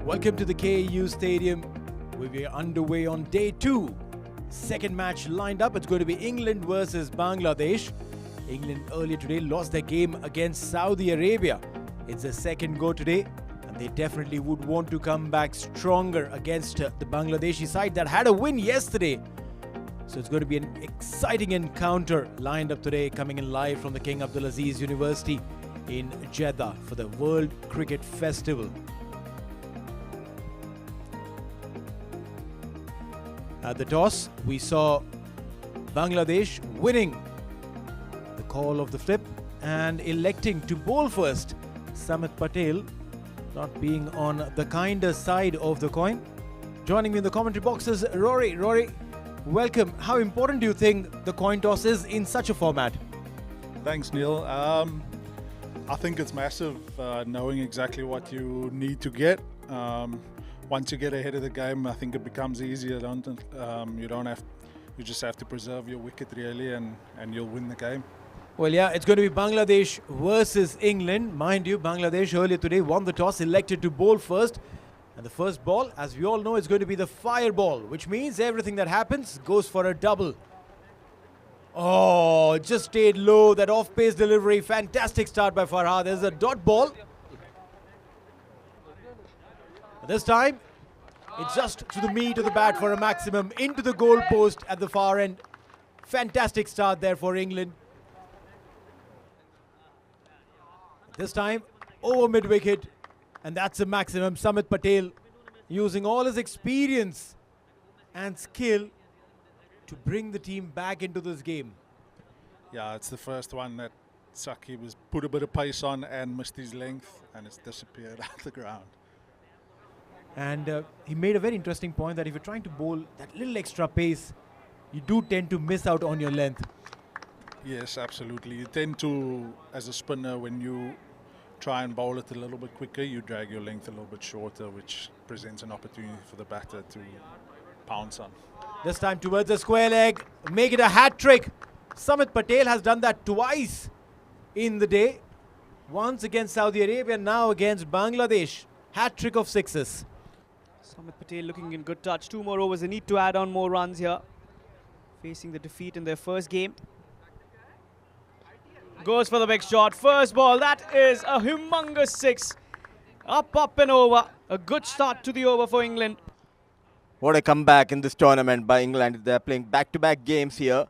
Welcome to the KU Stadium. We are underway on day 2. Second match lined up. It's going to be England versus Bangladesh. England earlier today lost their game against Saudi Arabia. It's their second go today, and they definitely would want to come back stronger against the Bangladeshi side that had a win yesterday. So it's going to be an exciting encounter lined up today, coming in live from the King Abdulaziz University in Jeddah for the World Cricket Festival. At the toss, we saw Bangladesh winning the call of the flip and electing to bowl first. Samit Patel not being on the kinder side of the coin. Joining me in the commentary box is Rory. Rory, welcome. How important do you think the coin toss is in such a format? Thanks, Neil. I think it's massive, knowing exactly what you need to get. Once you get ahead of the game, I think it becomes easier. You just have to preserve your wicket really, and you'll win the game. Well, yeah, it's going to be Bangladesh versus England. Mind you, Bangladesh earlier today won the toss, elected to bowl first. And the first ball, as we all know, is going to be the fire ball, which means everything that happens goes for a double. Oh, it just stayed low. That off-pace delivery. Fantastic start by Farhad. There's a dot ball. This time, it's just to the meat of the bat for a maximum. Into the goal post at the far end. Fantastic start there for England. This time, over mid-wicket. And that's a maximum. Samit Patel using all his experience and skill to bring the team back into this game. Yeah, it's the first one that Saki was put a bit of pace on and missed his length, and it's disappeared out the ground. And he made a very interesting point that if you're trying to bowl that little extra pace, you do tend to miss out on your length. Yes, absolutely. You tend to, as a spinner, when you try and bowl it a little bit quicker, you drag your length a little bit shorter, which presents an opportunity for the batter to pounce on. This time towards the square leg, make it a hat trick. Samit Patel has done that twice in the day. Once against Saudi Arabia, now against Bangladesh. Hat trick of sixes. Samit Patel looking in good touch. 2 more overs. They need to add on more runs here. Facing the defeat in their first game. Goes for the big shot. First ball. That is a humongous 6. Up and over. A good start to the over for England. What a comeback in this tournament by England. They're playing back-to-back games here.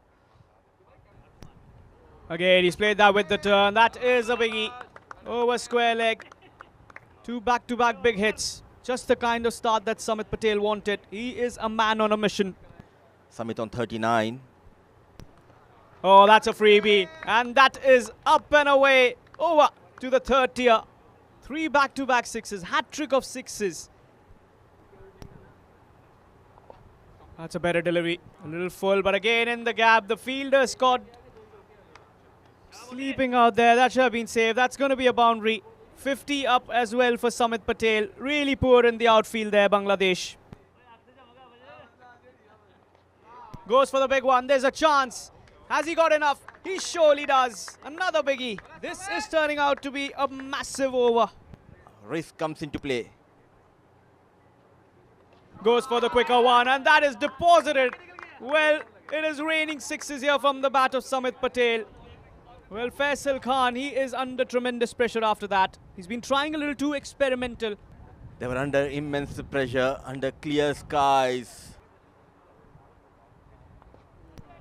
Again, he's played that with the turn. That is a biggie. Over square leg. 2 back-to-back big hits. Just the kind of start that Samit Patel wanted. He is a man on a mission. Samit on 39. Oh, that's a freebie. And that is up and away. Over to the third tier. 3 back-to-back sixes. Hat trick of sixes. That's a better delivery. A little full, but again in the gap. The fielder's caught sleeping out there. That should have been saved. That's going to be a boundary. 50 up as well for Samit Patel. Really poor in the outfield there, Bangladesh. Goes for the big one. There's a chance. Has he got enough? He surely does. Another biggie. This is turning out to be a massive over. Risk comes into play. Goes for the quicker one, and that is deposited. Well, it is raining sixes here from the bat of Samit Patel. Well, Faisal Khan, he is under tremendous pressure after that. He's been trying a little too experimental. They were under immense pressure, under clear skies.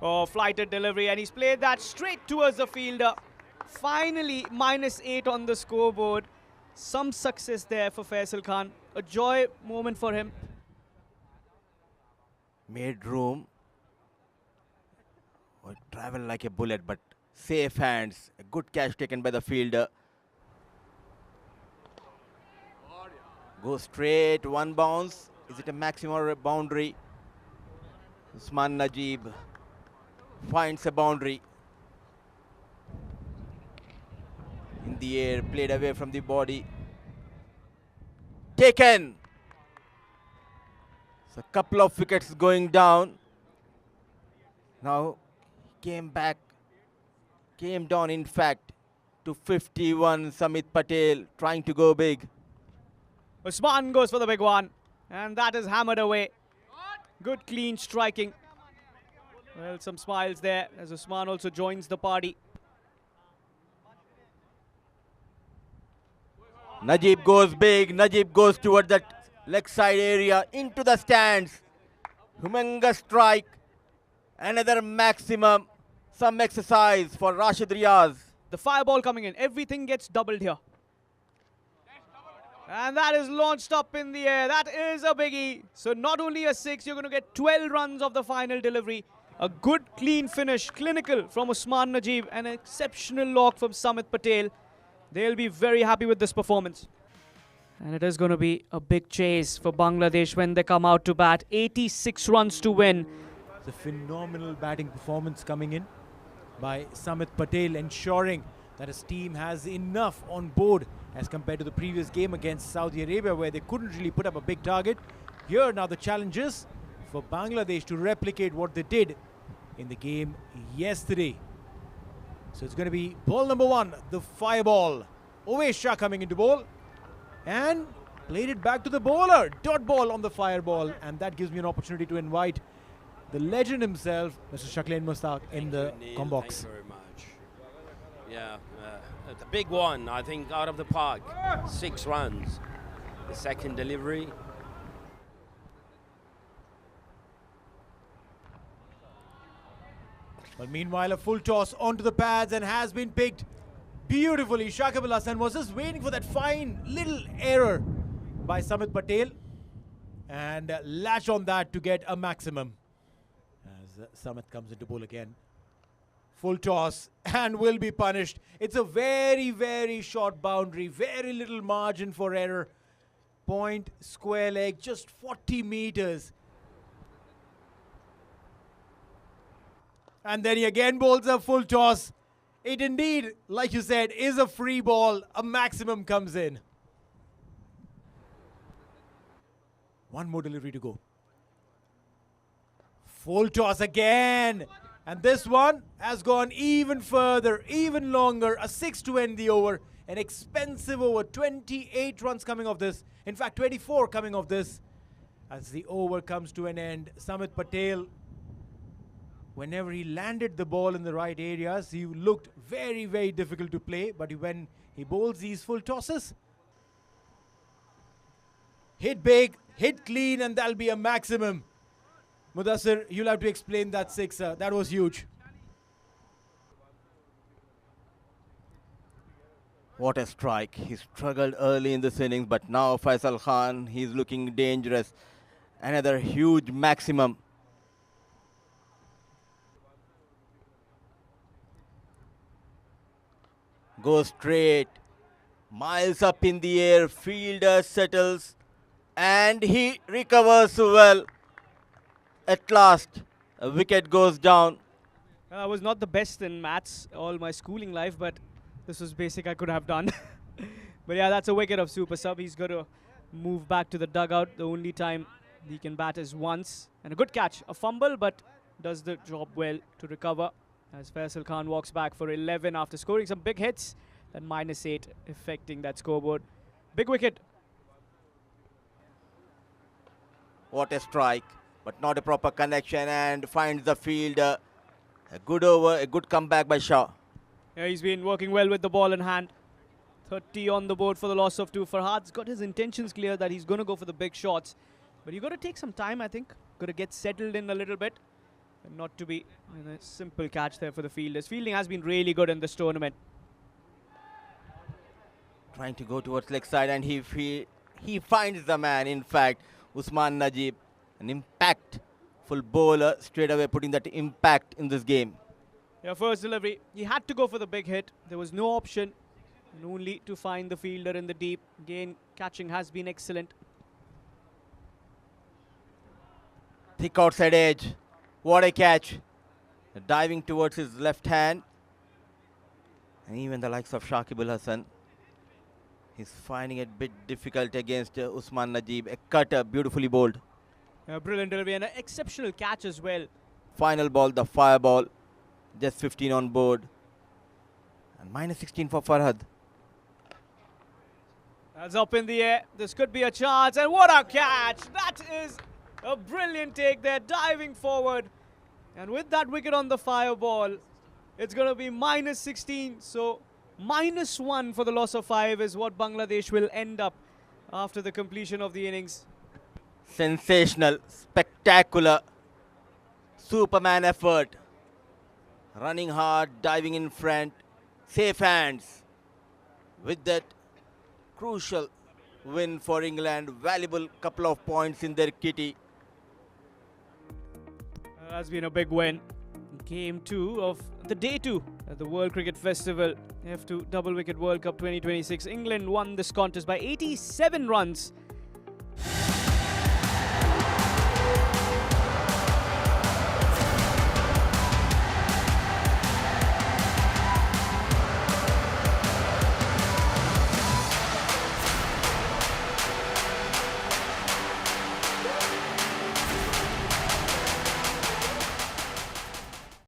Oh, flighted delivery, and he's played that straight towards the fielder. Finally, -8 on the scoreboard. Some success there for Faisal Khan. A joy moment for him. Made room. Oh, travel like a bullet, but safe hands. A good catch taken by the fielder. Goes straight, one bounce. Is it a maximum or a boundary? Usman Najib finds a boundary. In the air, played away from the body. Taken. So a couple of wickets going down. Now came down in fact to 51. Samit Patel trying to go big. Usman goes for the big one. And that is hammered away. Good clean striking. Well, some smiles there as Usman also joins the party. Najib goes big. Najib goes toward that leg side area into the stands. Humongous strike. Another maximum. Some exercise for Rashid Riaz. The fireball coming in. Everything gets doubled here. And that is launched up in the air. That is a biggie. So not only a 6, you're going to get 12 runs of the final delivery. A good clean finish, clinical from Usman Najib. An exceptional lock from Samit Patel. They'll be very happy with this performance. And it is going to be a big chase for Bangladesh when they come out to bat. 86 runs to win. It's a phenomenal batting performance coming in by Samit Patel, ensuring that his team has enough on board as compared to the previous game against Saudi Arabia, where they couldn't really put up a big target. Here now the challenge is for Bangladesh to replicate what they did in the game yesterday. So it's going to be ball number 1, the fireball. Umesh Shah coming into ball and played it back to the bowler. Dot ball on the fireball, and that gives me an opportunity to invite the legend himself, Mr. Shakleen Mustaq, in the com box. Thank you very much. Yeah, the big one, I think, out of the park. 6 runs. The second delivery. But meanwhile, a full toss onto the pads and has been picked beautifully. Shakib Al Hasan was just waiting for that fine little error by Samit Patel and latch on that to get a maximum. As Samit comes into bowl again. Full toss and will be punished. It's a very, very short boundary. Very little margin for error. Point, square leg, just 40 meters. And then he again bowls a full toss. It indeed, like you said, is a free ball. A maximum comes in. One more delivery to go. Full toss again. And this one has gone even further, even longer. A 6 to end the over. An expensive over. 28 runs coming off this. In fact, 24 coming off this. As the over comes to an end, Samit Patel, whenever he landed the ball in the right areas, he looked very, very difficult to play. But when he bowls these full tosses, hit big, hit clean, and that'll be a maximum. Mudassir, you'll have to explain that sixer. That was huge. What a strike. He struggled early in this innings, but now Faisal Khan, he's looking dangerous. Another huge maximum. Goes straight, miles up in the air, fielder settles, and he recovers well. At last, a wicket goes down. I was not the best in maths all my schooling life, but this was basic I could have done. But yeah, that's a wicket of super sub. He's got to move back to the dugout. The only time he can bat is once. And a good catch, a fumble, but does the job well to recover. As Faisal Khan walks back for 11 after scoring some big hits. And -8 affecting that scoreboard. Big wicket. What a strike, but not a proper connection, and finds the fielder. A good over, a good comeback by Shah. Yeah, he's been working well with the ball in hand. 30 on the board for the loss of 2. Farhad's got his intentions clear that he's going to go for the big shots. But you've got to take some time, I think. Got to get settled in a little bit. And not to be a simple catch there for the fielders. Fielding has been really good in this tournament. Trying to go towards leg side, and he finds the man, in fact, Usman Najib. An impactful bowler, straight away putting that impact in this game. Yeah, first delivery. He had to go for the big hit. There was no option. And only to find the fielder in the deep. Again, catching has been excellent. Thick outside edge. What a catch. Diving towards his left hand. And even the likes of Shakib Al Hasan, he's finding it a bit difficult against Usman Najib. A cutter, beautifully bowled. Brilliant delivery and an exceptional catch as well. Final ball, the fireball. Just 15 on board. And -16 for Farhad. That's up in the air. This could be a chance. And what a catch! That is a brilliant take there, diving forward. And with that wicket on the fireball, it's going to be -16. So -1 for the loss of 5 is what Bangladesh will end up after the completion of the innings. Sensational, spectacular, Superman effort. Running hard, diving in front, safe hands. With that crucial win for England, valuable couple of points in their kitty. That's been a big win. Game 2 of the day 2 at the World Cricket Festival F2 Double Wicket World Cup 2026. England won this contest by 87 runs